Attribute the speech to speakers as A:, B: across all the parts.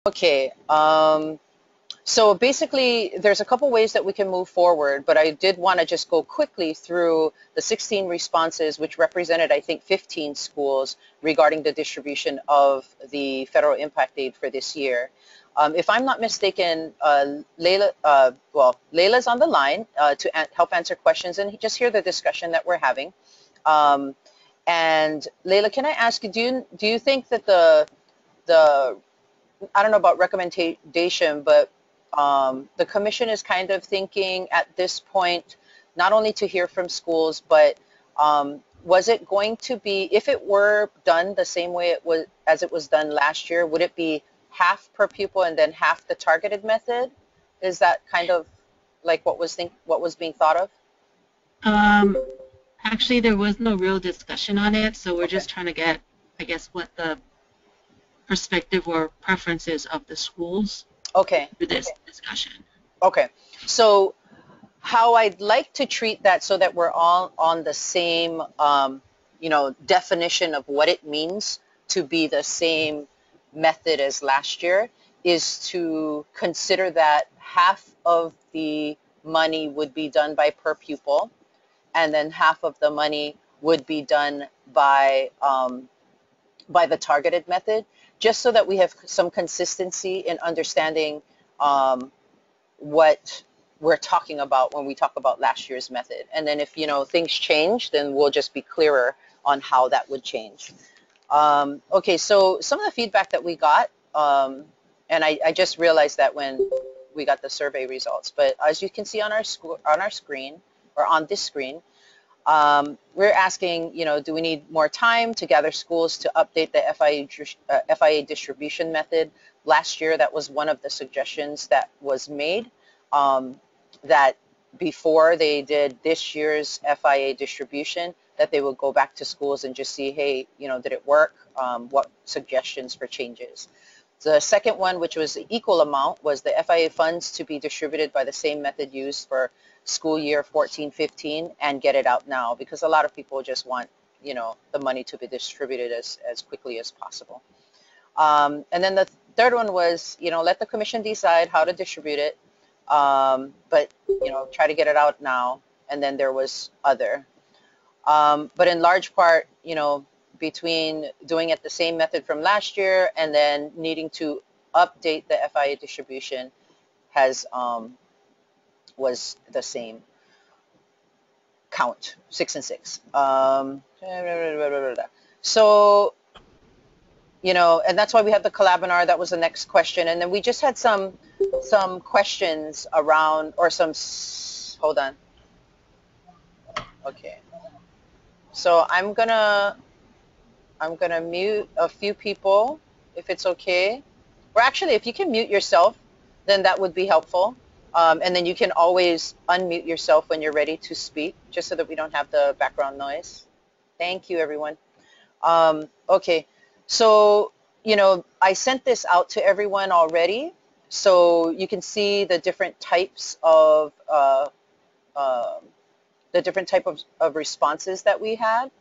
A: Okay, so basically there's a couple ways that we can move forward, but I did want to just go quickly through the 16 responses, which represented, I think, 15 schools regarding the distribution of the federal impact aid for this year. If I'm not mistaken, Layla's on the line to help answer questions and just hear the discussion that we're having. And Layla, can I ask you, do you think that the I don't know about recommendation, but the commission is kind of thinking at this point, not only to hear from schools, but was it going to be, if it were done the same way as it was done last year, would it be half per pupil and then half the targeted method? Is that kind of like what was being thought of?
B: Actually, there was no real discussion on it, so we're just trying to get, I guess, what the perspective or preferences of the schools for this discussion.
A: Okay, so how I'd like to treat that so that we're all on the same, definition of what it means to be the same method as last year is to consider that half of the money would be done by per pupil, and then half of the money would be done by the targeted method, just so that we have some consistency in understanding what we're talking about when we talk about last year's method. And then if, things change, then we'll just be clearer on how that would change. Okay, so some of the feedback that we got, and I just realized that when we got the survey results, but as you can see on our screen, or on this screen, we're asking, do we need more time to gather schools to update the FIA distribution method? Last year, that was one of the suggestions that was made, that before they did this year's FIA distribution, that they would go back to schools and just see, hey, did it work? What suggestions for changes? The second one, which was the equal amount, was the FIA funds to be distributed by the same method used for school year 14-15 and get it out now, because a lot of people just want, the money to be distributed as quickly as possible. And then the third one was, let the commission decide how to distribute it, but, try to get it out now. And then there was other. But in large part, between doing it the same method from last year and then needing to update the FIA distribution was the same count, 6 and 6. So, and that's why we have the Collabinar. That was the next question. And then we just had some questions around, or hold on. Okay. So I'm gonna mute a few people if it's okay. Or actually, if you can mute yourself, then that would be helpful. And then you can always unmute yourself when you're ready to speak, just so that we don't have the background noise. Thank you, everyone. Okay, so, I sent this out to everyone already, so you can see the different types of responses that we had.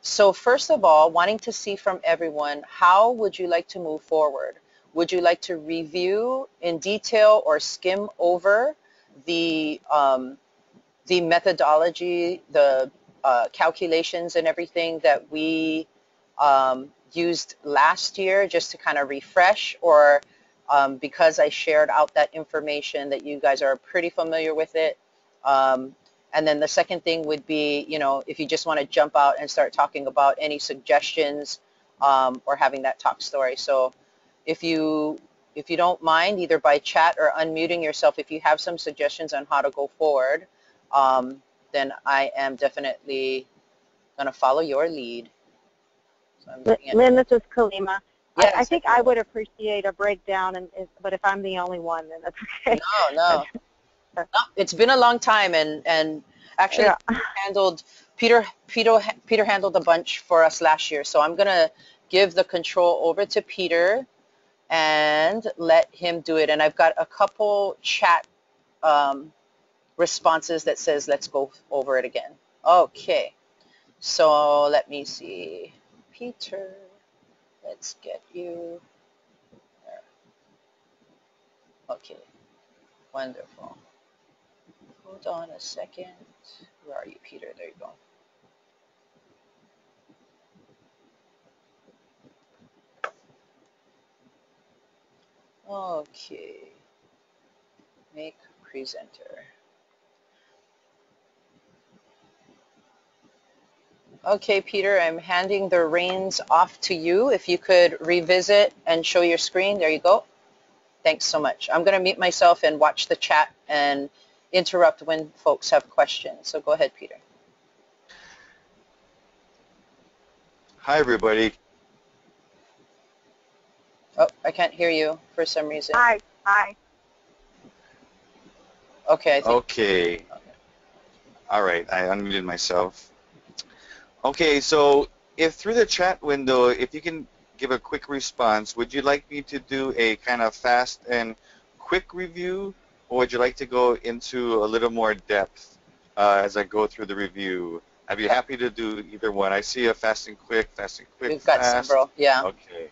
A: So first of all, wanting to see from everyone, how would you like to move forward? Would you like to review in detail or skim over the methodology, the calculations and everything that we used last year, just to kind of refresh, or because I shared out that information that you guys are pretty familiar with it? And then the second thing would be, if you just want to jump out and start talking about any suggestions or having that talk story. So if you don't mind, either by chat or unmuting yourself, if you have some suggestions on how to go forward, then I am definitely going to follow your lead.
C: So Lynn, this is Kalima.
A: Yes.
C: I think I would appreciate a breakdown, but if I'm the only one, then that's okay.
A: No. No, it's been a long time, and actually, yeah. Peter handled a bunch for us last year, so I'm gonna give the control over to Peter and let him do it. And I've got a couple chat responses that says let's go over it again. Okay, so let me see, Peter. Let's get you. Okay, wonderful. Hold on a second. Where are you, Peter? There you go. Okay, make presenter. Okay, Peter, I'm handing the reins off to you. If you could revisit and show your screen. There you go. Thanks so much. I'm going to mute myself and watch the chat and interrupt when folks have questions. So go ahead, Peter.
D: Hi, everybody.
A: Oh, I can't hear you for some reason.
C: Hi.
A: Okay, I think.
D: Okay. All right, I unmuted myself. Okay, so if through the chat window, if you can give a quick response, would you like me to do a kind of fast and quick review, or would you like to go into a little more depth as I go through the review? I'd be happy to do either one. I see a fast and quick,
A: We've got
D: fast.
A: several, yeah.
D: Okay.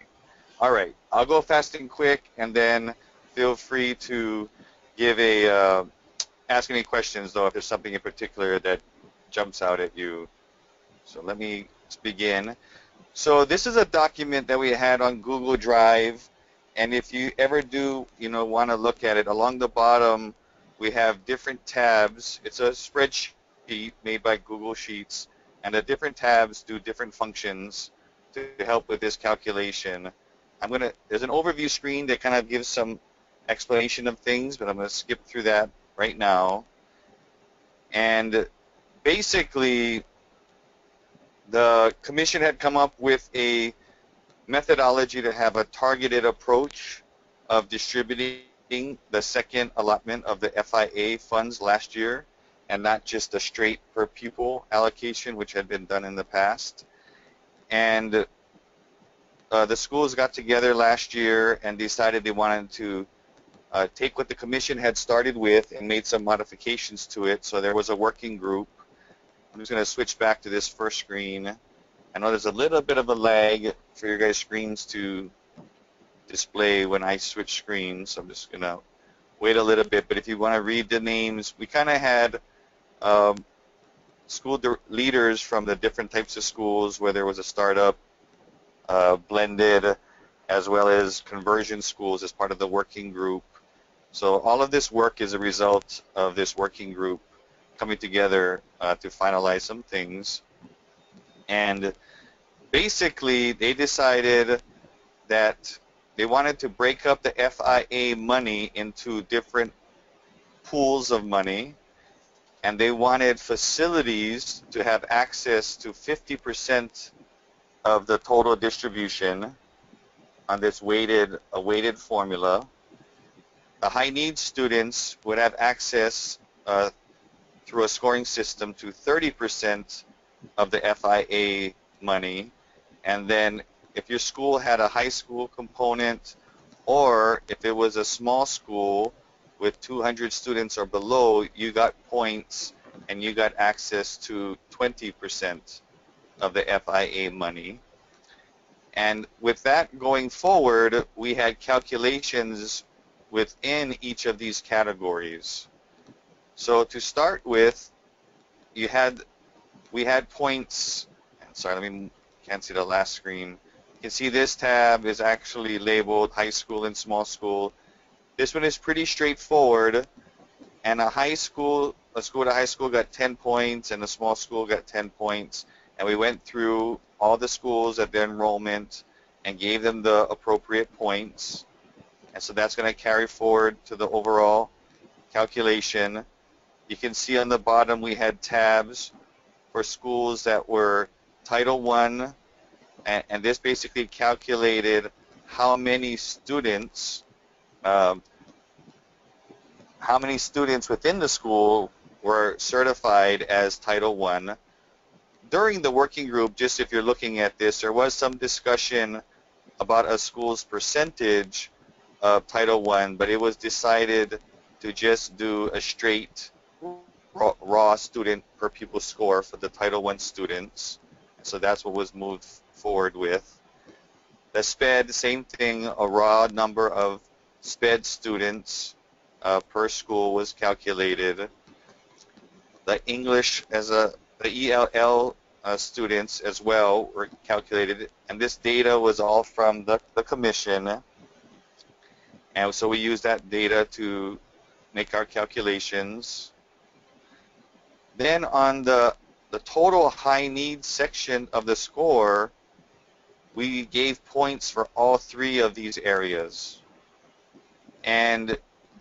D: All right, I'll go fast and quick, and then feel free to give a ask any questions, though, if there's something in particular that jumps out at you. So let me begin. So this is a document that we had on Google Drive, and if you ever do, want to look at it, along the bottom we have different tabs. It's a spreadsheet made by Google Sheets, and the different tabs do different functions to help with this calculation. There's an overview screen that kind of gives some explanation of things, but I'm going to skip through that right now. And basically, the commission had come up with a methodology to have a targeted approach of distributing the second allotment of the FIA funds last year, and not just a straight per pupil allocation, which had been done in the past. And the schools got together last year and decided they wanted to take what the commission had started with and made some modifications to it. So there was a working group. I'm just going to switch back to this first screen. I know there's a little bit of a lag for your guys' screens to display when I switch screens. So I'm just going to wait a little bit. But if you want to read the names, we kind of had school leaders from the different types of schools, where there was a startup, blended, as well as conversion schools as part of the working group. So all of this work is a result of this working group coming together to finalize some things. And basically, they decided that they wanted to break up the FIA money into different pools of money, and they wanted facilities to have access to 50% of the total distribution on this weighted formula. The high needs students would have access through a scoring system to 30% of the FIA money, and then if your school had a high school component, or if it was a small school with 200 students or below, you got points and you got access to 20% of the FIA money. And with that going forward, we had calculations within each of these categories. So to start with, we had points. Sorry, can't see the last screen. You can see this tab is actually labeled high school and small school. This one is pretty straightforward, and a school to high school got 10 points, and a small school got 10 points. And we went through all the schools at their enrollment and gave them the appropriate points. And so that's going to carry forward to the overall calculation. You can see on the bottom we had tabs for schools that were Title I, and this basically calculated how many students within the school were certified as Title I. During the working group, just if you're looking at this, there was some discussion about a school's percentage of Title I, but it was decided to just do a straight raw student per pupil score for the Title I students. So that's what was moved forward with. The SPED, same thing, a raw number of SPED students per school was calculated. The English the ELL students as well were calculated, and this data was all from the commission. And so we used that data to make our calculations. Then on the total high needs section of the score, we gave points for all three of these areas. And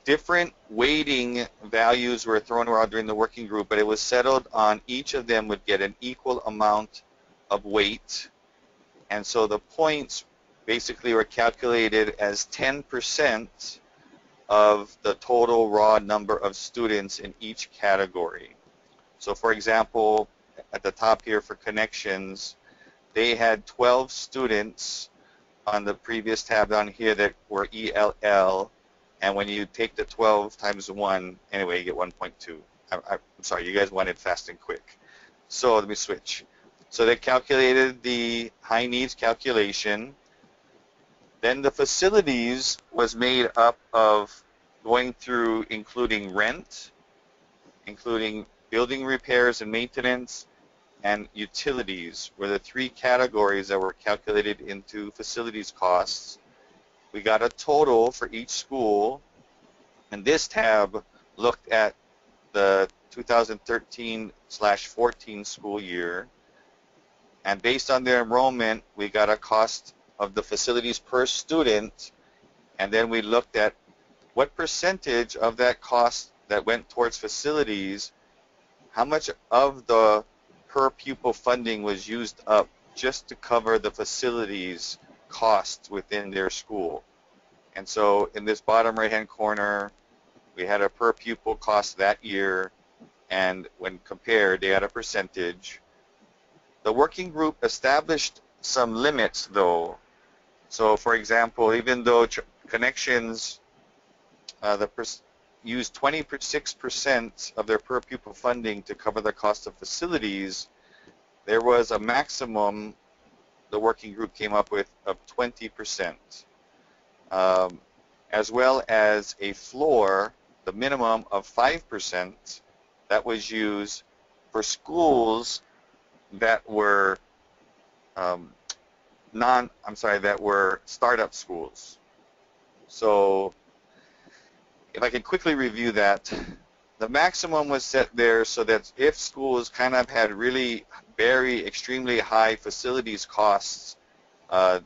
D: different weighting values were thrown around during the working group, but it was settled on each of them would get an equal amount of weight. And so the points basically were calculated as 10% of the total raw number of students in each category. So for example, at the top here for connections, they had 12 students on the previous tab down here that were ELL, and when you take the 12 times 1, anyway, you get 1.2. I'm sorry, you guys wanted fast and quick. So let me switch. So they calculated the high needs calculation. Then the facilities was made up of going through including rent, including building repairs and maintenance, and utilities were the three categories that were calculated into facilities costs. We got a total for each school, and this tab looked at the 2013/14 school year, and based on their enrollment, we got a cost of the facilities per student, and then we looked at what percentage of that cost that went towards facilities, how much of the per pupil funding was used up just to cover the facilities costs within their school. And so in this bottom right hand corner, we had a per pupil cost that year, and when compared, they had a percentage. The working group established some limits though. So for example, even though connections used 26% of their per pupil funding to cover the cost of facilities, there was a maximum the working group came up with of 20%, as well as a floor, the minimum of 5% that was used for schools that were that were startup schools. So if I can quickly review that, the maximum was set there so that if schools kind of had really very extremely high facilities costs,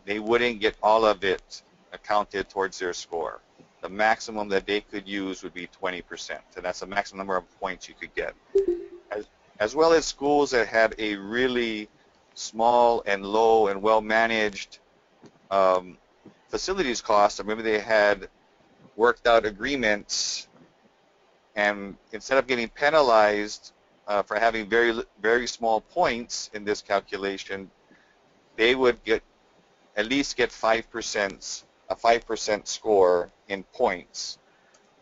D: they wouldn't get all of it accounted towards their score. The maximum that they could use would be 20%, and that's the maximum number of points you could get. As well as schools that had a really small and low and well-managed facilities cost, or maybe they had worked out agreements, and instead of getting penalized for having very small points in this calculation, they would at least get 5%, a 5% score in points,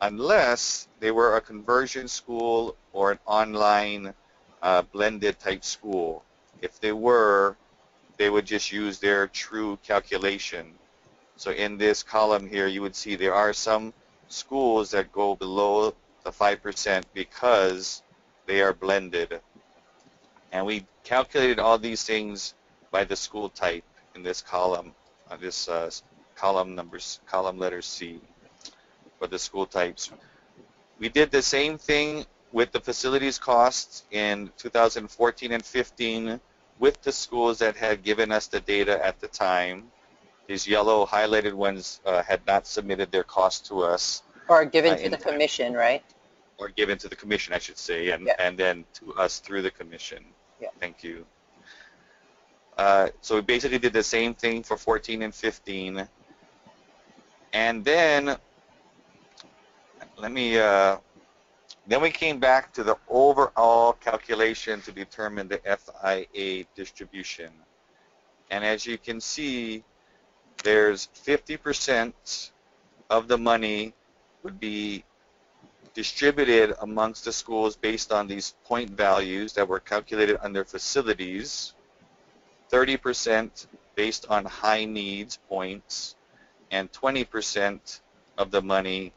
D: unless they were a conversion school or an online blended type school. If they were, they would just use their true calculation. So in this column here, you would see there are some schools that go below the 5% because they are blended. And we calculated all these things by the school type in this column, column letter C for the school types. We did the same thing with the facilities costs in 2014 and 15 with the schools that had given us the data at the time. These yellow highlighted ones had not submitted their cost to us.
A: Or given to the commission, right?
D: Or given to the commission, I should say, and,
A: yeah.
D: and then to us through the commission.
A: Yeah.
D: Thank you. So we basically did the same thing for 14 and 15. And then, then we came back to the overall calculation to determine the FIA distribution. And as you can see, there's 50% of the money would be distributed amongst the schools based on these point values that were calculated under facilities, 30% based on high needs points, and 20% of the money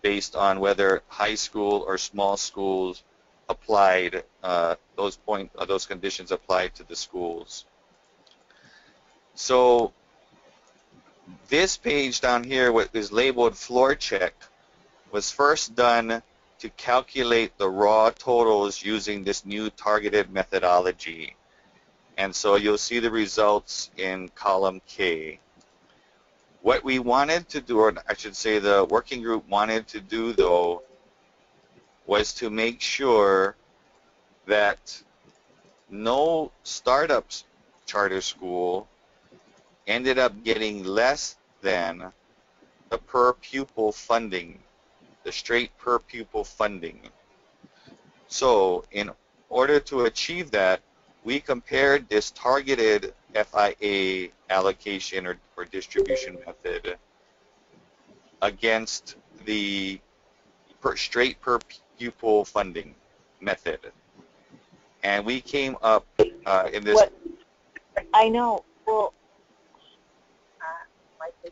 D: based on whether high school or small schools applied, those conditions applied to the schools. So this page down here, what is labeled floor check, was first done to calculate the raw totals using this new targeted methodology. And so you'll see the results in column K. What we wanted to do, or I should say the working group wanted to do, though, was to make sure that no startups charter school ended up getting less than the per pupil funding, the straight per pupil funding. So in order to achieve that, we compared this targeted FIA allocation or distribution method against the straight per pupil funding method. And we came up in this...
C: What? I know. Well,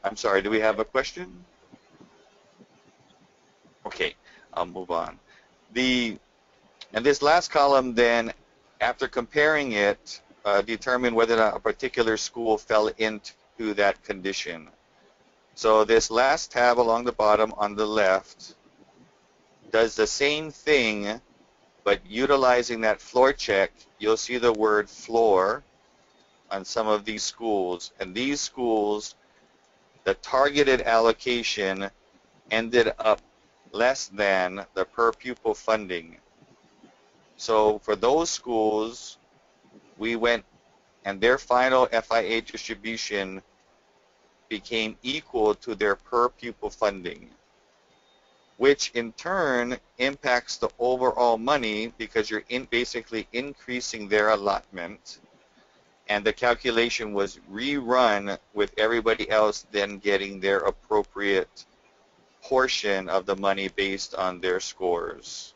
D: I'm sorry, do we have a question? Okay, I'll move on. And this last column then, after comparing it, determine whether or not a particular school fell into that condition. So this last tab along the bottom on the left does the same thing, but utilizing that floor check, you'll see the word floor on some of these schools. And these schools, the targeted allocation ended up less than the per pupil funding. So for those schools, we went and their final FIA distribution became equal to their per pupil funding, which in turn impacts the overall money because you're basically increasing their allotment, and the calculation was rerun with everybody else then getting their appropriate portion of the money based on their scores.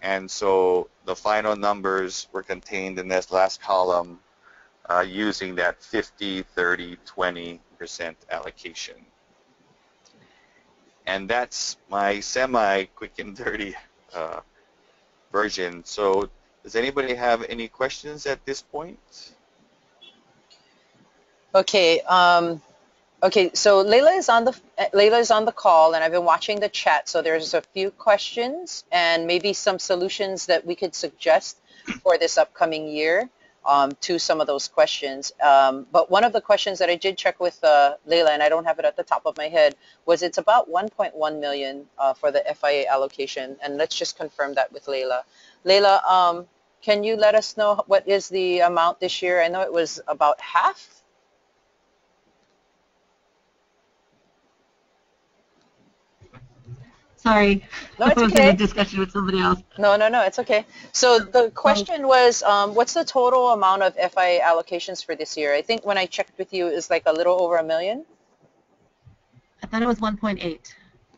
D: And so the final numbers were contained in this last column using that 50, 30, 20% allocation. And that's my semi-quick and dirty version. So does anybody have any questions at this point?
A: Okay. Okay, so Layla is on the call, and I've been watching the chat. So there's a few questions and maybe some solutions that we could suggest for this upcoming year to some of those questions. But one of the questions that I did check with Layla, and I don't have it at the top of my head, was it's about 1.1 million for the FIA allocation, and let's just confirm that with Layla. Layla, can you let us know what is the amount this year? I know it was about half.
B: Sorry,
A: No, it's
B: I was
A: okay.
B: in a discussion with somebody else.
A: No, it's okay. So the question was, what's the total amount of FIA allocations for this year? I think when I checked with you, it was like a little over $1 million.
B: I thought it was 1.8.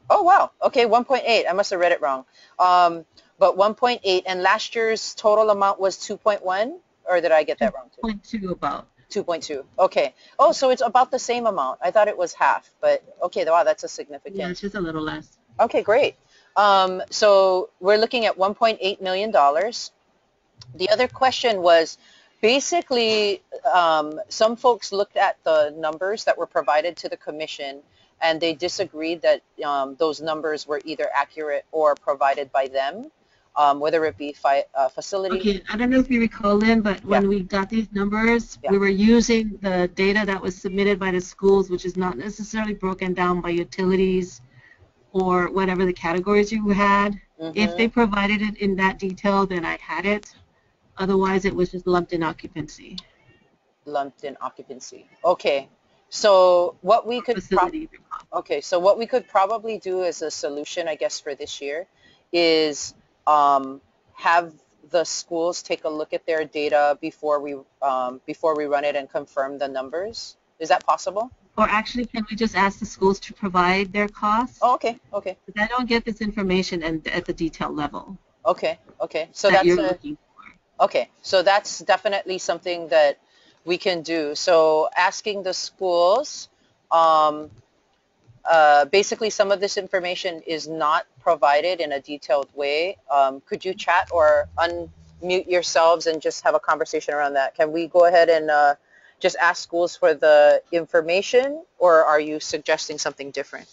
A: Oh, wow. Okay, 1.8. I must have read it wrong. But 1.8, and last year's total amount was 2.1, or did I get that wrong too?
B: 2.2 about.
A: 2.2. Okay. Oh, so it's about the same amount. I thought it was half, but okay. Wow, that's a significant.
B: Yeah, it's just a little less.
A: Okay, great. So we're looking at $1.8 million. The other question was basically some folks looked at the numbers that were provided to the commission, and they disagreed that those numbers were either accurate or provided by them, whether it be facility.
B: Okay, I don't know if you recall, Lynn, but when we got these numbers, we were using the data that was submitted by the schools, which is not necessarily broken down by utilities or whatever the categories you had. If they provided it in that detail, then I had it. Otherwise, it was just lumped in occupancy.
A: Lumped in occupancy. Okay. So what we could probably do as a solution, I guess, for this year is have the schools take a look at their data before we run it and confirm the numbers. Is that possible?
B: Or actually, can we just ask the schools to provide their costs?
A: Oh, okay, okay.
B: Because I don't get this information at the detail level.
A: Okay, okay. So
B: that you're looking for.
A: Okay, so that's definitely something that we can do. So asking the schools basically some of this information is not provided in a detailed way. Could you chat or unmute yourselves and just have a conversation around that? Can we go ahead and just ask schools for the information, or are you suggesting something different?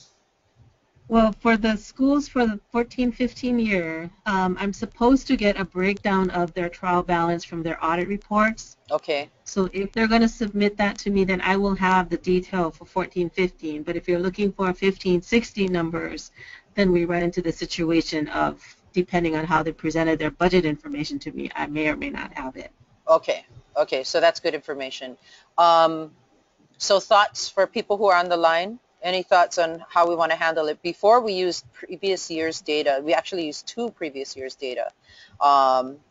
B: Well, for the schools for the 14-15 year, I'm supposed to get a breakdown of their trial balance from their audit reports.
A: Okay.
B: So if they're going to submit that to me, then I will have the detail for 14-15. But if you're looking for 15-16 numbers, then we run into the situation of, depending on how they presented their budget information to me, I may or may not have it.
A: Okay. Okay, so that's good information. So thoughts for people who are on the line? Any thoughts on how we want to handle it? Before we used previous year's data. We actually used 2 previous year's data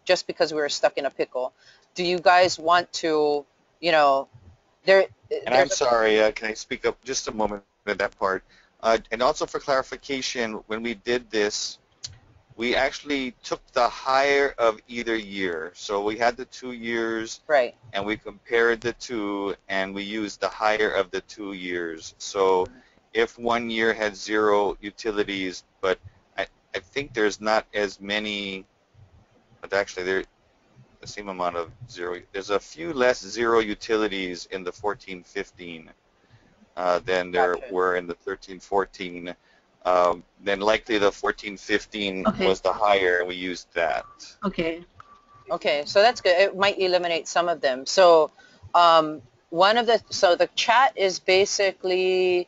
A: just because we were stuck in a pickle. Do you guys want to, you know, there...
D: And I'm sorry, can I speak up just a moment at that part? And also for clarification, when we did this, we actually took the higher of either year. So we had the 2 years,
A: right,
D: and we compared the 2, and we used the higher of the 2 years. So if 1 year had 0 utilities, but I think there's not as many, but actually there's the same amount of 0. There's a few less 0 utilities in the 14-15 than there were in the 13-14. Then likely the 14-15 was the higher, and we used that.
B: Okay.
A: Okay, so that's good. It might eliminate some of them. So so the chat is basically,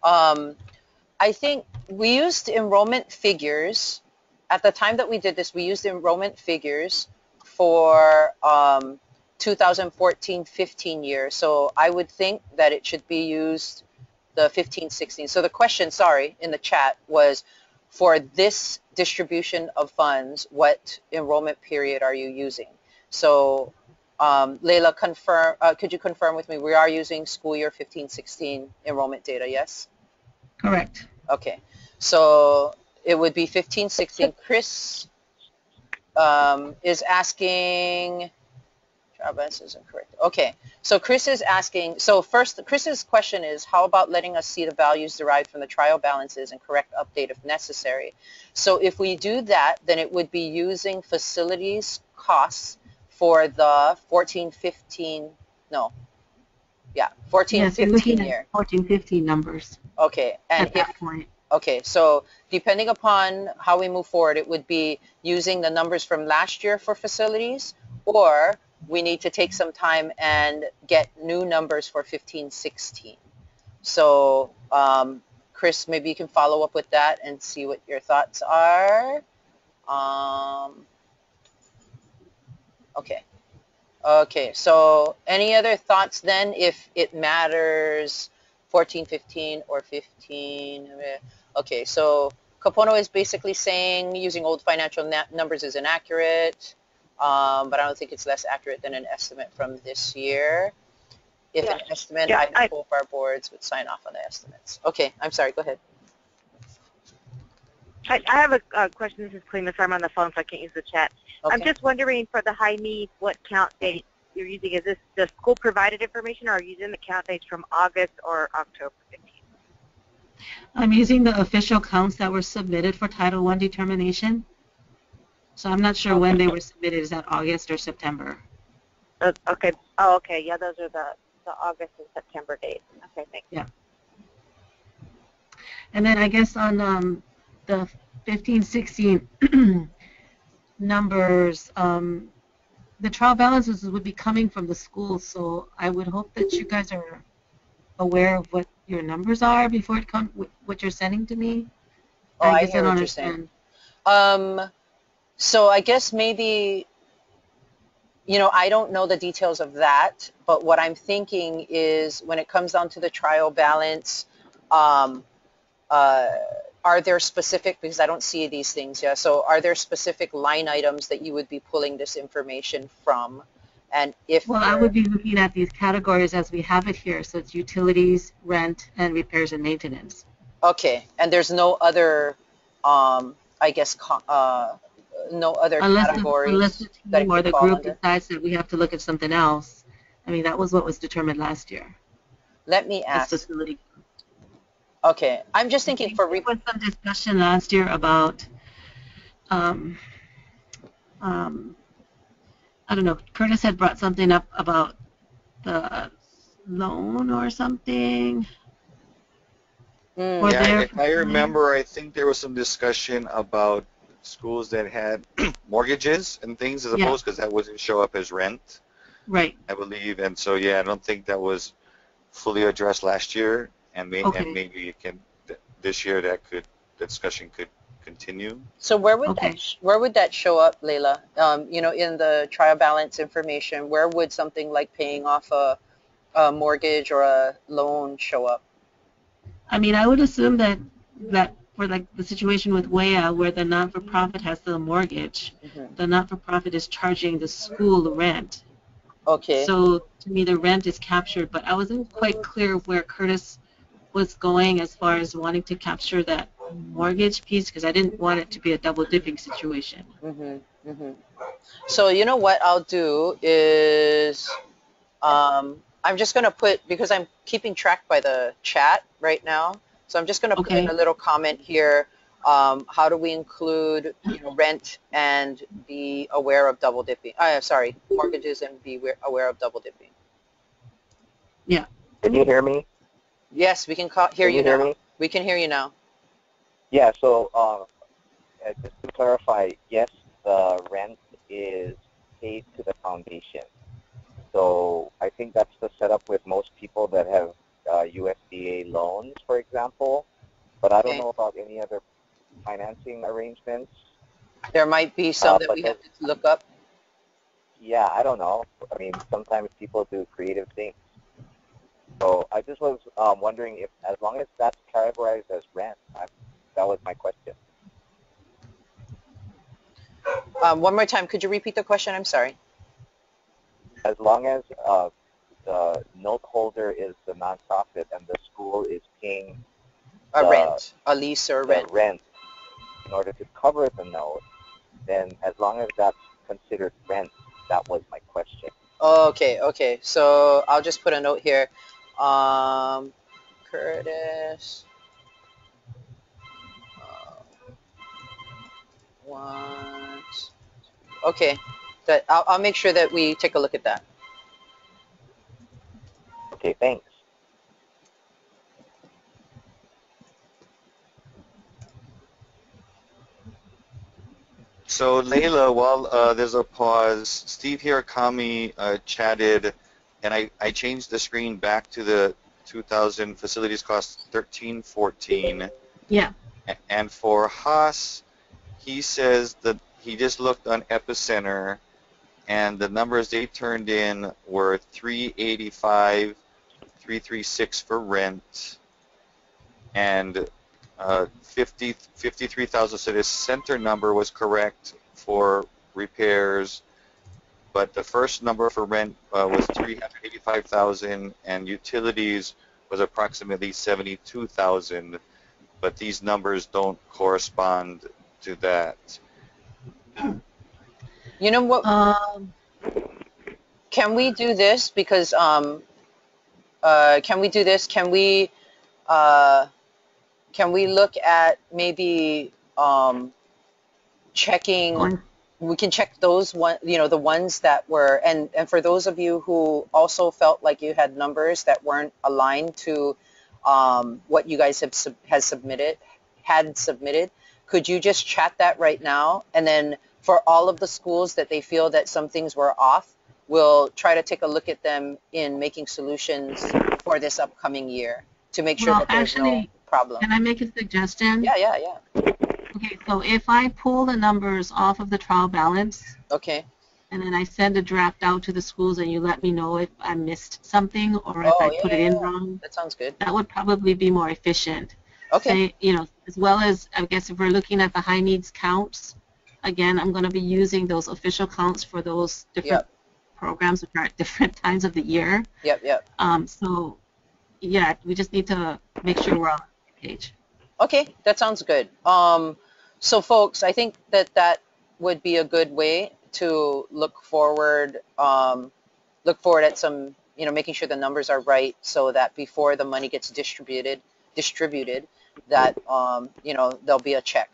A: I think we used enrollment figures. At the time that we did this, we used enrollment figures for 2014-15 year. So I would think that it should be used the 15-16. So the question, sorry, in the chat was, for this distribution of funds, what enrollment period are you using? So Leila, could you confirm with me, we are using school year 15-16 enrollment data, yes?
B: Correct.
A: Okay, so it would be 15-16. Chris is asking, Travis is incorrect. Okay, so Chris is asking, so first, Chris's question is, how about letting us see the values derived from the trial balances and correct update if necessary? So if we do that, then it would be using facilities costs for the 14-15, no, yeah, 14-15 year.
B: 14-15 numbers.
A: Okay, and
B: at that point.
A: Okay, so depending upon how we move forward, it would be using the numbers from last year for facilities, or we need to take some time and get new numbers for 15-16. So Chris, maybe you can follow up with that and see what your thoughts are. Okay. Okay, so any other thoughts then, if it matters 14-15 or 15? Okay, so Kapono is basically saying using old financial numbers is inaccurate, but I don't think it's less accurate than an estimate from this year. If an estimate, I hope our boards would sign off on the estimates. Okay, I'm sorry, go ahead.
C: I have a question. This is Clema. I'm on the phone, so I can't use the chat. Okay. I'm just wondering, for the high need, what count date you're using? Is this the school provided information, or are you using the count dates from August or October 15th?
B: I'm using the official counts that were submitted for Title I determination. So I'm not sure when they were submitted. Is that August or September?
C: Okay. Oh, okay. Yeah, those are the August and September dates. Okay, thanks.
B: Yeah. And then I guess on the 15-16 numbers, the trial balances would be coming from the schools, so I would hope that you guys are aware of what your numbers are before it comes, what you're sending to me.
A: Oh, I hear what you're saying. So I guess maybe, you know, I don't know the details of that, but what I'm thinking is when it comes down to the trial balance, are there specific, because I don't see these things, yeah, so are there specific line items that you would be pulling this information from? And if
B: I would be looking at these categories as we have it here, so it's utilities, rent, and repairs and maintenance.
A: Okay, and there's no other, I guess, no other categories?
B: Unless the team or the group decides that we have to look at something else. I mean, that was what was determined last year.
A: Let me ask.
B: Facility.
A: Okay, I'm just thinking for
B: there was some discussion last year about I don't know, Curtis had brought something up about the loan or something.
D: Yeah, if I remember, I think there was some discussion about schools that had mortgages and things as opposed because that wouldn't show up as rent.
B: Right.
D: I believe, and so yeah, I don't think that was fully addressed last year, and maybe it can this year that discussion could continue.
A: So where would that show up, Leila? You know, in the trial balance information, where would something like paying off a mortgage or a loan show up?
B: I mean, I would assume that for like the situation with WEA, where the not-for-profit has the mortgage, the not-for-profit is charging the school rent.
A: Okay.
B: So to me, the rent is captured, but I wasn't quite clear where Curtis was going as far as wanting to capture that mortgage piece, because I didn't want it to be a double-dipping situation.
A: So you know what I'll do is I'm just going to put, because I'm keeping track by the chat right now, so I'm just going to put in a little comment here. How do we include, you know, rent and be aware of double dipping? Sorry, mortgages and be aware of double dipping.
B: Yeah.
E: Can you hear me?
A: Yes, we can hear you now. We can hear you now.
E: Yeah, so just to clarify, yes, the rent is paid to the foundation. So I think that's the setup with most people that have USDA loans, for example. But I don't know about any other financing arrangements.
A: There might be some that we have to look up.
E: Yeah, I don't know. I mean, sometimes people do creative things. So I just was wondering if, as long as that's categorized as rent, that was my question.
A: One more time, could you repeat the question? I'm sorry.
E: As long as the note holder is the nonprofit and the school is paying
A: rent, a lease or
E: rent in order to cover the note, then as long as that's considered rent, that was my question.
A: Okay. So I'll just put a note here. Curtis wants. Okay, that I'll make sure that we take a look at that.
E: Okay, thanks.
D: So Leila, while there's a pause, Steve Hirakami chatted, and I changed the screen back to the 2000 facilities cost 1314.
B: Yeah.
D: And for Haas, he says that he just looked on Epicenter, and the numbers they turned in were 385, 336 for rent, and 53,000. So this center number was correct for repairs, but the first number for rent was 385,000, and utilities was approximately 72,000. But these numbers don't correspond to that.
A: You know what? Can we do this? Because can we do this? Can we look at maybe checking? We can check those the ones that were, and for those of you who also felt like you had numbers that weren't aligned to what you guys had submitted, could you just chat that right now? And then for all of the schools that they feel that some things were off, we'll try to take a look at them in making solutions for this upcoming year to make sure that there's no problem.
B: Can I make a suggestion?
A: Yeah.
B: Okay, so if I pull the numbers off of the trial balance,
A: okay,
B: and then I send a draft out to the schools and you let me know if I missed something or if I put it in wrong.
A: That sounds good.
B: That would probably be more efficient.
A: Okay.
B: Say, as well as, I guess, if we're looking at the high needs counts, again, I'm going to be using those official counts for those different programs which are at different times of the year.
A: Yep.
B: So, yeah, we just need to make sure we're on the page.
A: Okay, that sounds good. So, folks, I think that would be a good way to look forward at some, making sure the numbers are right so that before the money gets distributed distributed, that you know, there'll be a check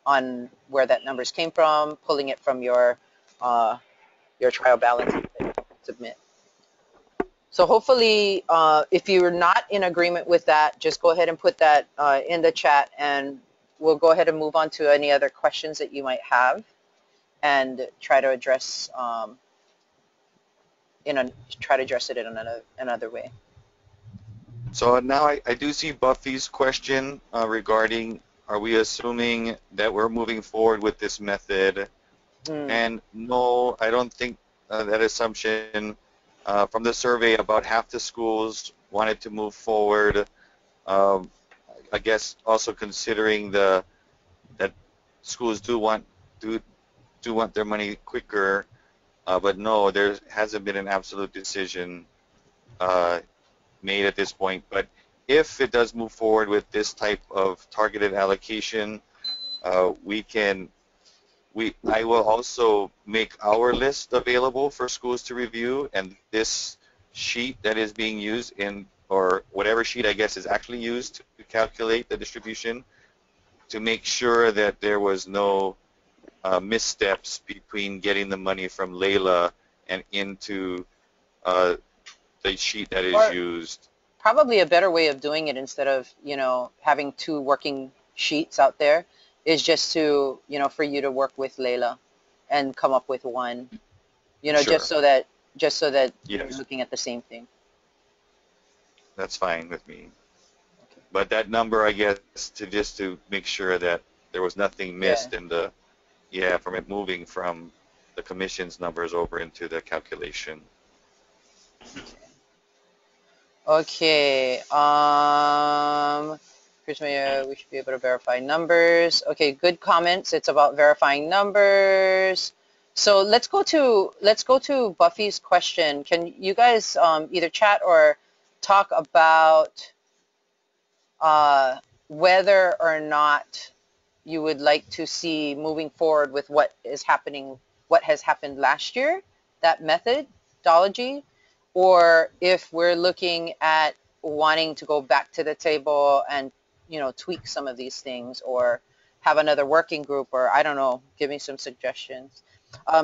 A: on where that numbers came from, pulling it from your trial balance and submit. So hopefully, if you're not in agreement with that, just go ahead and put that in the chat, and we'll go ahead and move on to any other questions that you might have, and try to address try to address it in another way.
D: So now I do see Buffy's question regarding, are we assuming that we're moving forward with this method? And no, I don't think that assumption. From the survey, about half the schools wanted to move forward. I guess also considering that schools do want their money quicker, but no, there hasn't been an absolute decision made at this point. But if it does move forward with this type of targeted allocation, I will also make our list available for schools to review, and this sheet that is being used or whatever sheet I guess is actually used to calculate the distribution, to make sure that there was no missteps between getting the money from Layla and into the sheet that is used.
A: Probably a better way of doing it, instead of, you know, having two working sheets out there, is just to, you know, for you to work with Layla and come up with one, you know,
D: Sure.
A: just so that
D: Yes.
A: you're looking at the same thing.
D: That's fine with me. Okay. But that number, I guess, to make sure that there was nothing missed in from it moving from the commission's numbers over into the calculation.
A: Okay. Here's we should be able to verify numbers. Okay, good comments. It's about verifying numbers. So let's go to Buffy's question. Can you guys either chat or talk about whether or not you would like to see moving forward with what has happened last year, that methodology, or if we're looking at wanting to go back to the table and, you know, tweak some of these things, or have another working group, or I don't know, give me some suggestions.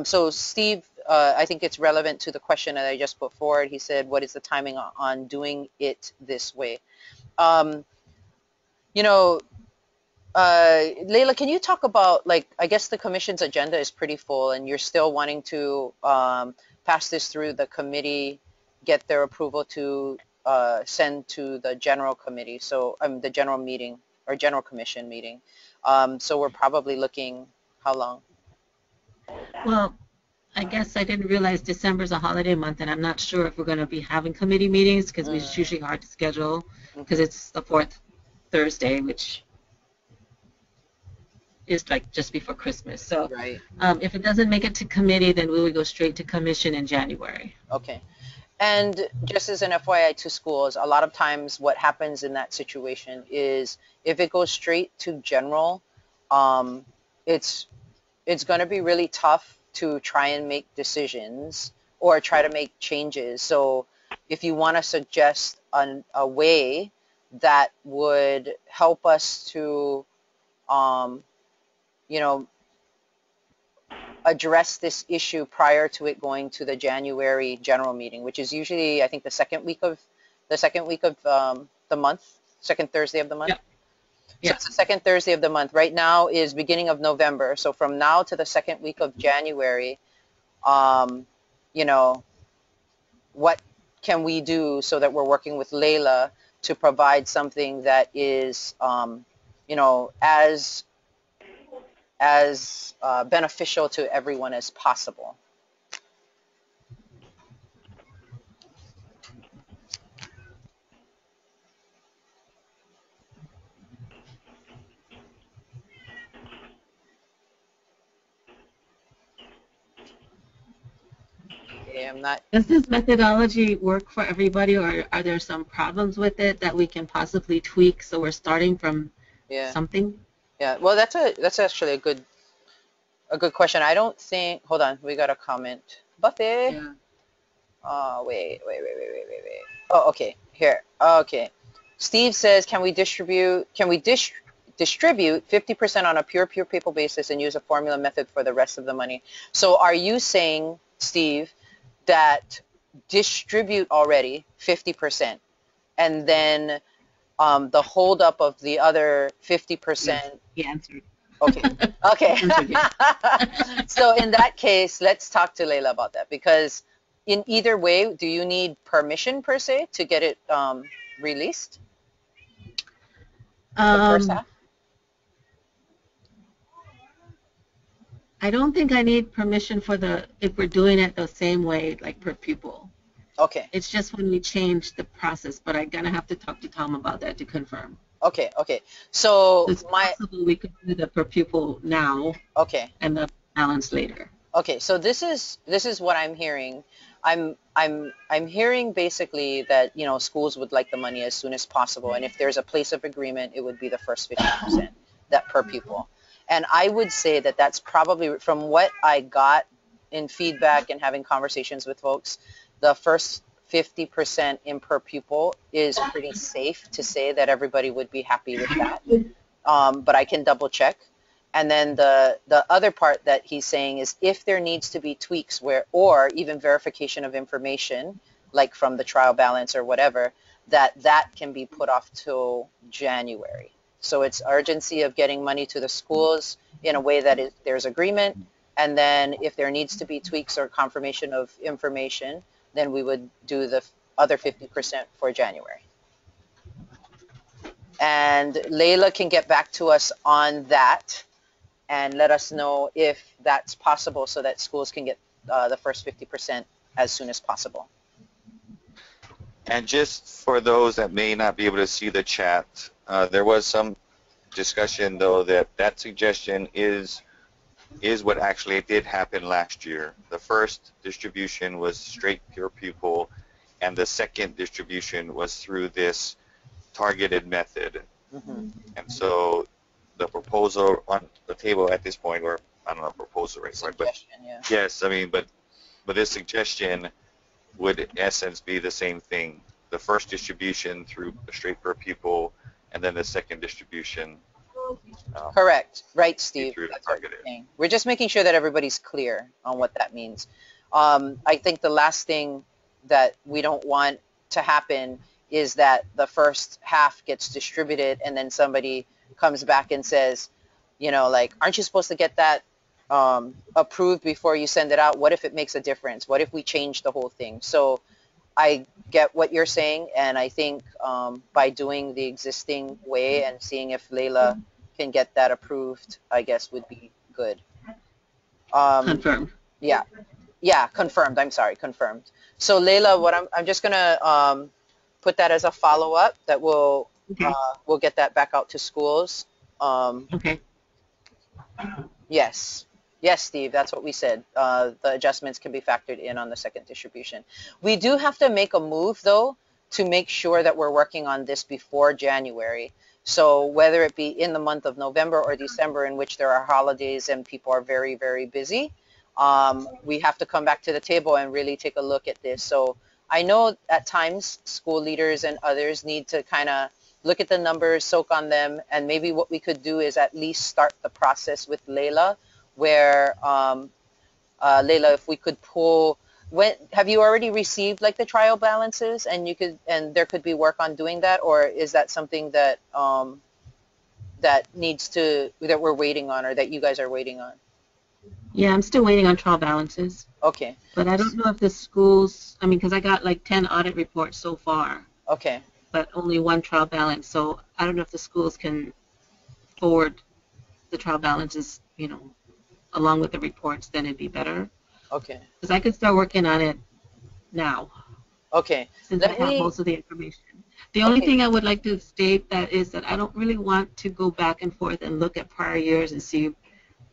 A: So Steve, I think it's relevant to the question that I just put forward. He said, what is the timing on doing it this way? You know, Layla, can you talk about, like, I guess the commission's agenda is pretty full, and you're still wanting to pass this through the committee, get their approval to send to the general committee, so the general meeting or general commission meeting. So we're probably looking, how long?
B: Well, I guess I didn't realize December's a holiday month, and I'm not sure if we're going to be having committee meetings, because it's usually hard to schedule, because it's the fourth Thursday, which is like just before Christmas. So
A: right.
B: If it doesn't make it to committee, then we would go straight to commission in January. Okay.
A: And just as an FYI to schools, a lot of times what happens in that situation is if it goes straight to general, it's going to be really tough to try and make decisions or try to make changes. So if you want to suggest a way that would help us to, you know, address this issue prior to it going to the January general meeting, which is usually, I think, the second week of the month, second Thursday of the month.
B: Yeah.
A: So it's the second Thursday of the month. Right now is beginning of November. So from now to the second week of January, you know, what can we do so that we're working with Layla to provide something that is, you know, as beneficial to everyone as possible. Okay, I'm not.
B: Does this methodology work for everybody, or are there some problems with it that we can possibly tweak so we're starting from something?
A: Yeah, well, that's actually a good question. I don't think, hold on, we got a comment. Buffy.
B: Yeah.
A: Wait. Oh, okay, here. Okay. Steve says, can we distribute 50% on a pure people basis and use a formula method for the rest of the money? So are you saying, Steve, that distribute already 50% and then the holdup of the other 50%?
B: He answered.
A: Okay. Okay. So in that case, let's talk to Layla about that, because in either way, do you need permission per se to get it released? The first half?
B: I don't think I need permission for if we're doing it the same way, like per pupil.
A: Okay.
B: It's just when we change the process, but I'm gonna have to talk to Tom about that to confirm.
A: Okay, okay. So
B: it's possible we could do the per pupil now.
A: Okay.
B: And the balance later.
A: Okay, so this is what I'm hearing. I'm hearing basically that, you know, schools would like the money as soon as possible, and if there's a place of agreement, it would be the first 50% that per pupil. And I would say that that's probably, from what I got in feedback and having conversations with folks, the first 50% in per pupil is pretty safe to say that everybody would be happy with that. But I can double check. And then the other part that he's saying is if there needs to be tweaks or even verification of information, like from the trial balance or whatever, that can be put off till January. So it's urgency of getting money to the schools in a way that there's agreement. And then if there needs to be tweaks or confirmation of information, then we would do the other 50% for January. And Layla can get back to us on that and let us know if that's possible so that schools can get the first 50% as soon as possible.
D: And just for those that may not be able to see the chat, there was some discussion, though, that suggestion is what actually did happen last year. The first distribution was straight pure pupil, and the second distribution was through this targeted method. Mm-hmm. And so the proposal on the table at this point, or I don't know, proposal, right? But yeah. Yes, I mean, but this suggestion would in essence be the same thing. The first distribution through straight per pupil, and then the second distribution.
A: Correct. Right, Steve. That's what we're saying. We're just making sure that everybody's clear on what that means. I think the last thing that we don't want to happen is that the first half gets distributed and then somebody comes back and says, you know, like, aren't you supposed to get that approved before you send it out? What if it makes a difference? What if we change the whole thing? So I get what you're saying, and I think by doing the existing way and seeing if Layla can get that approved, I guess would be good.
B: Confirmed.
A: Yeah. Yeah, confirmed. I'm sorry, confirmed. So Layla, what I'm just gonna put that as a follow-up that we'll get that back out to schools.
B: Okay.
A: Yes. Yes, Steve, that's what we said. The adjustments can be factored in on the second distribution. We do have to make a move, though, to make sure that we're working on this before January. So whether it be in the month of November or December, in which there are holidays and people are very, very busy, we have to come back to the table and really take a look at this. So I know at times school leaders and others need to kind of look at the numbers, soak on them, and maybe what we could do is at least start the process with Layla, where Layla, if we could pull, have you already received like the trial balances, and there could be work on doing that, or is that something that that we're waiting on, or that you guys are waiting on?
B: Yeah, I'm still waiting on trial balances.
A: Okay.
B: But I don't know if the schools, I mean, because I got like 10 audit reports so far.
A: Okay.
B: But only one trial balance, so I don't know if the schools can forward the trial balances, you know, along with the reports, then it'd be better.
A: Okay.
B: Because I could start working on it now.
A: Okay.
B: Since I have most of the information. The only thing I would like to state is that I don't really want to go back and forth and look at prior years and see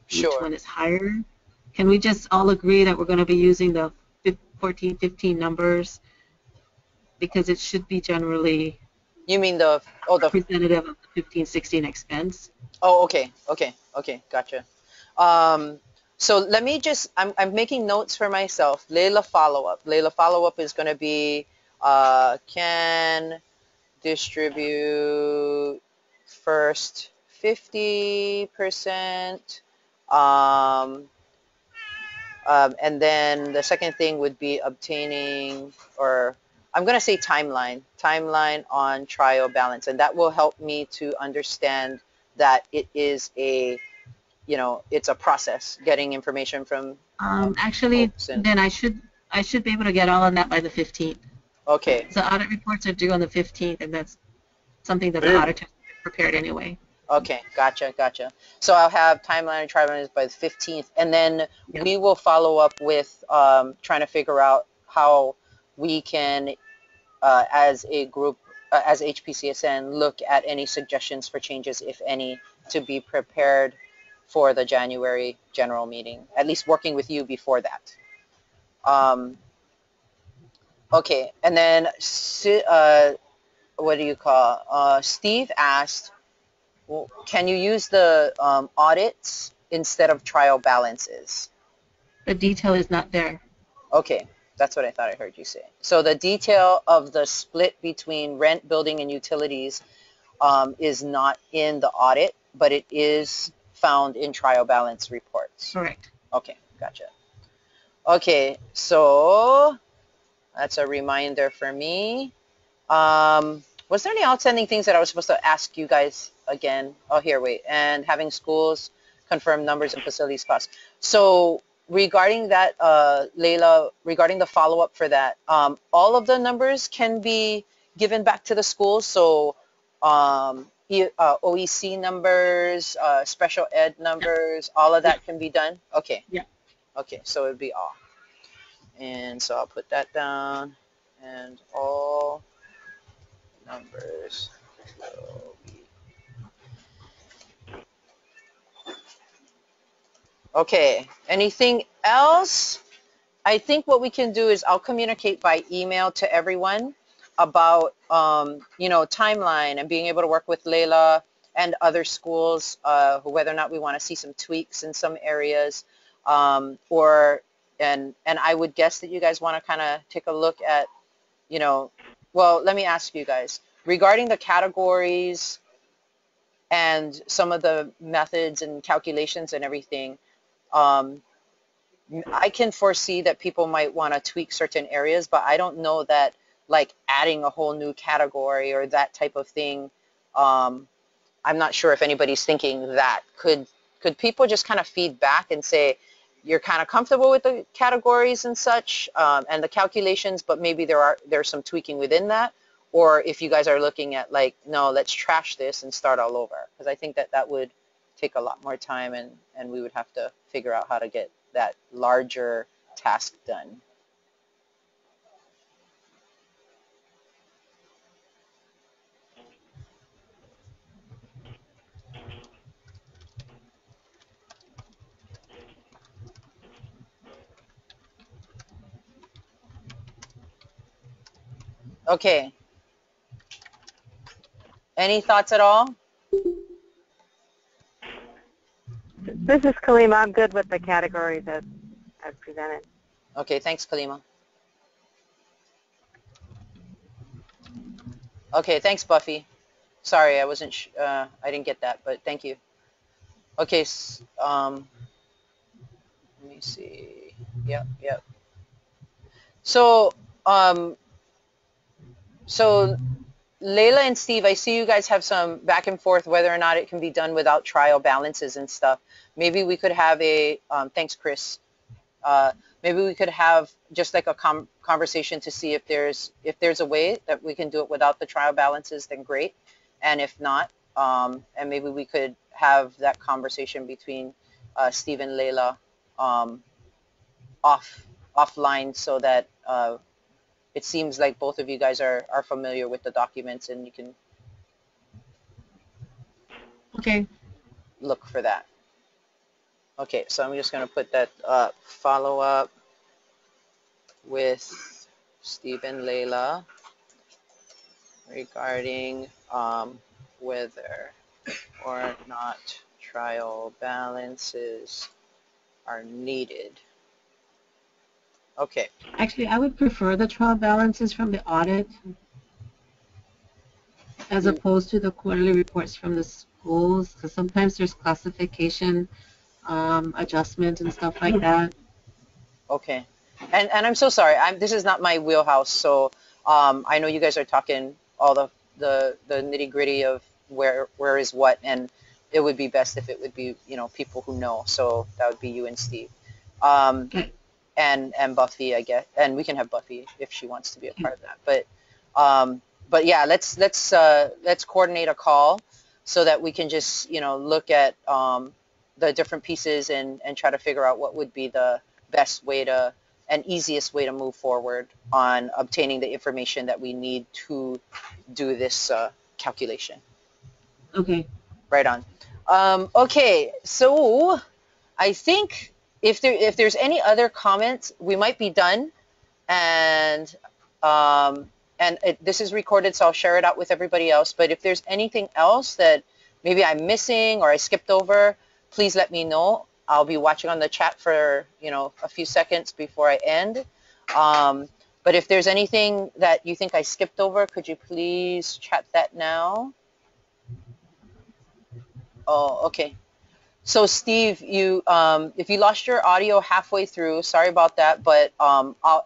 B: which one is higher. Can we just all agree that we're going to be using the 14, 15 numbers? Because it should be generally
A: you mean the
B: representative of the 15, 16 expense.
A: Oh, okay, gotcha. So let me just, I'm making notes for myself. Layla follow-up. Layla follow-up is going to be, can distribute first 50%, and then the second thing would be obtaining, or I'm going to say timeline on trial balance, and that will help me to understand that it is a, it's a process getting information from
B: actually, then I should be able to get all on that by the 15th.
A: Okay.
B: So audit reports are due on the 15th, and that's something that the auditor prepared anyway.
A: Okay, gotcha. So I'll have timeline and trial balance by the 15th, and then we will follow up with trying to figure out how we can, as a group, as HPCSN, look at any suggestions for changes, if any, to be prepared for the January general meeting, at least working with you before that. Okay, and then what do you call? Steve asked, well, can you use the audits instead of trial balances?
B: The detail is not there.
A: Okay, that's what I thought I heard you say. So the detail of the split between rent, building, and utilities is not in the audit, but it is found in trial balance reports.
B: Correct.
A: Okay, gotcha. Okay, so that's a reminder for me. Was there any outstanding things that I was supposed to ask you guys again? Oh, here, wait. And having schools confirm numbers and facilities costs. So regarding that, Layla, regarding the follow-up for that, all of the numbers can be given back to the schools. So OEC numbers, special ed numbers, all of that can be done? Okay.
B: Yeah.
A: Okay, so it would be all. And so I'll put that down. And all numbers will be. Okay, anything else? I think what we can do is I'll communicate by email to everyone about, timeline and being able to work with Layla and other schools, whether or not we want to see some tweaks in some areas, and I would guess that you guys want to kind of take a look at, well, let me ask you guys, regarding the categories and some of the methods and calculations and everything, I can foresee that people might want to tweak certain areas, but I don't know that like adding a whole new category or that type of thing, I'm not sure if anybody's thinking that. Could people just kind of feed back and say, you're kind of comfortable with the categories and such, and the calculations, but maybe there's some tweaking within that? Or if you guys are looking at like, no, let's trash this and start all over, because I think that would take a lot more time, and we would have to figure out how to get that larger task done. Okay. Any thoughts at all?
C: This is Kalima. I'm good with the categories as presented.
A: Okay, thanks, Kalima. Okay, thanks, Buffy. Sorry, I wasn't. I didn't get that, but thank you. Okay. Let me see. Yep. So, Layla and Steve, I see you guys have some back and forth whether or not it can be done without trial balances and stuff. Maybe we could have a, thanks, Chris. Maybe we could have just like a conversation to see if there's a way that we can do it without the trial balances, then great. And if not, and maybe we could have that conversation between Steve and Layla offline, so that it seems like both of you guys are familiar with the documents, and you can look for that. Okay, so I'm just going to put that follow up with Steve and Layla regarding whether or not trial balances are needed. Okay.
B: Actually, I would prefer the trial balances from the audit. as opposed to the quarterly reports from the schools, because sometimes there's classification adjustment and stuff like that.
A: Okay. And I'm so sorry. This is not my wheelhouse, so I know you guys are talking all the nitty gritty of where is what, and it would be best if it would be, you know, people who know. So that would be you and Steve,
B: Okay.
A: and Buffy, I guess, and we can have Buffy if she wants to be a part of that. But yeah, let's coordinate a call so that we can just, you know, look at the different pieces and try to figure out what would be the best way to and easiest way to move forward on obtaining the information that we need to do this calculation.
B: Okay.
A: Right on. Okay, so I think if there's any other comments, we might be done. And this is recorded, so I'll share it out with everybody else. But if there's anything else that maybe I'm missing or I skipped over, please let me know. I'll be watching on the chat for, you know, a few seconds before I end. But if there's anything that you think I skipped over, could you please chat that now? Oh, okay. So Steve, you if you lost your audio halfway through, sorry about that. But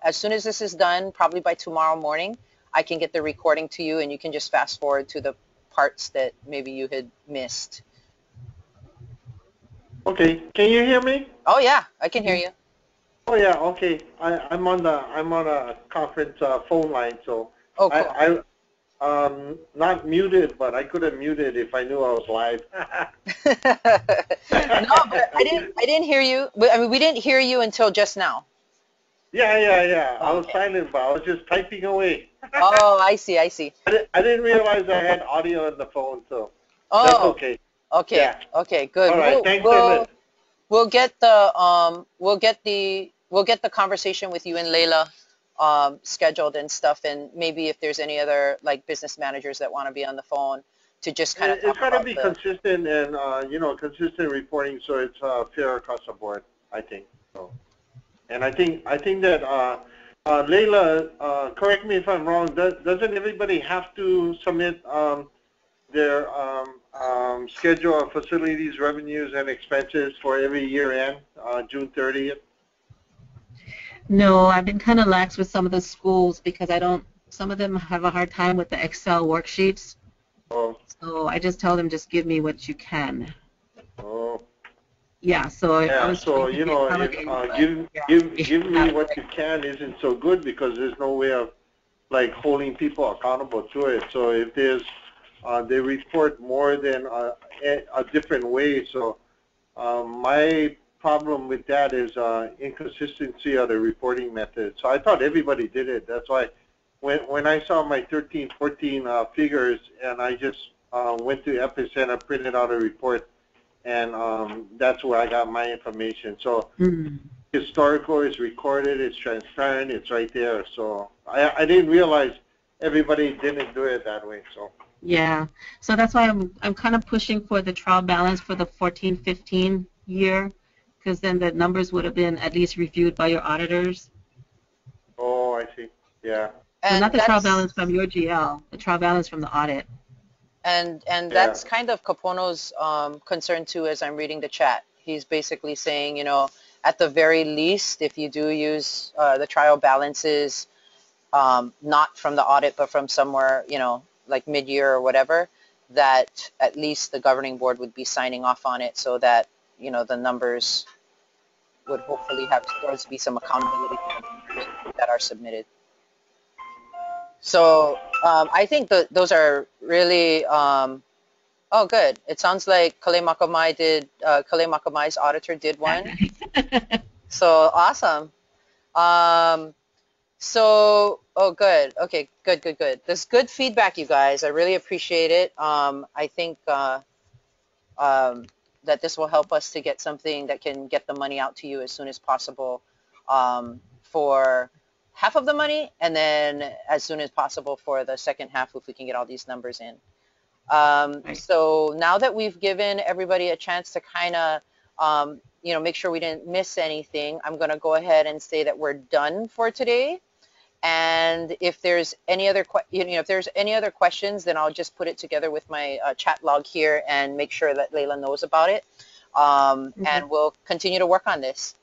A: as soon as this is done, probably by tomorrow morning, I can get the recording to you, and you can just fast forward to the parts that maybe you had missed.
F: Okay, can you hear me?
A: Oh yeah, I can hear you.
F: Oh yeah, okay. I'm on a conference phone line, so
A: oh, cool.
F: I not muted, but I could have muted if I knew I was live.
A: No, but I didn't hear you. I mean, we didn't hear you until just now.
F: Yeah. I was silent, but I was just typing away.
A: Oh, I see.
F: I didn't realize I had audio on the phone, so that's okay.
A: Okay. Yeah. Okay. Good.
F: All right. Thanks, Emmett.
A: We'll get the conversation with you and Layla scheduled and stuff, and maybe if there's any other like business managers that want to be on the phone to just kind of talk about
F: it's got to be consistent and consistent reporting, so it's fair across the board, I think. So, and I think that Layla, correct me if I'm wrong. Doesn't everybody have to submit their schedule of facilities, revenues, and expenses for every year end, June 30th?
B: No, I've been kind of lax with some of the schools because some of them have a hard time with the Excel worksheets.
F: Oh.
B: So I just tell them, just give me what you can.
F: Oh.
B: Yeah, so
F: you know, give me what you can isn't so good because there's no way of like holding people accountable to it. So if there's they report more than a different way. So my problem with that is inconsistency of the reporting method. So I thought everybody did it. That's why when I saw my 13, 14 figures, and I just went to Epicenter, printed out a report, and that's where I got my information. So historical is recorded, it's transparent, it's right there. So I didn't realize everybody didn't do it that way. So.
B: Yeah, so that's why I'm kind of pushing for the trial balance for the 14-15 year, because then the numbers would have been at least reviewed by your auditors.
F: Oh, I see. Yeah.
B: So not the trial balance from your GL, the trial balance from the audit.
A: And that's kind of Capono's concern too, as I'm reading the chat. He's basically saying, you know, at the very least, if you do use the trial balances, not from the audit, but from somewhere, you know, like mid-year or whatever, that at least the governing board would be signing off on it so that, you know, the numbers would hopefully have to be some accountability that are submitted. So I think those are really, oh, good. It sounds like Kale Makamai's auditor did one. So awesome. So, oh, good. Okay, good. This good feedback, you guys. I really appreciate it. I think that this will help us to get something that can get the money out to you as soon as possible for half of the money, and then as soon as possible for the second half if we can get all these numbers in. So now that we've given everybody a chance to kind of you know, make sure we didn't miss anything, I'm going to go ahead and say that we're done for today. And if there's any other if there's any other questions, then I'll just put it together with my chat log here and make sure that Layla knows about it. And we'll continue to work on this.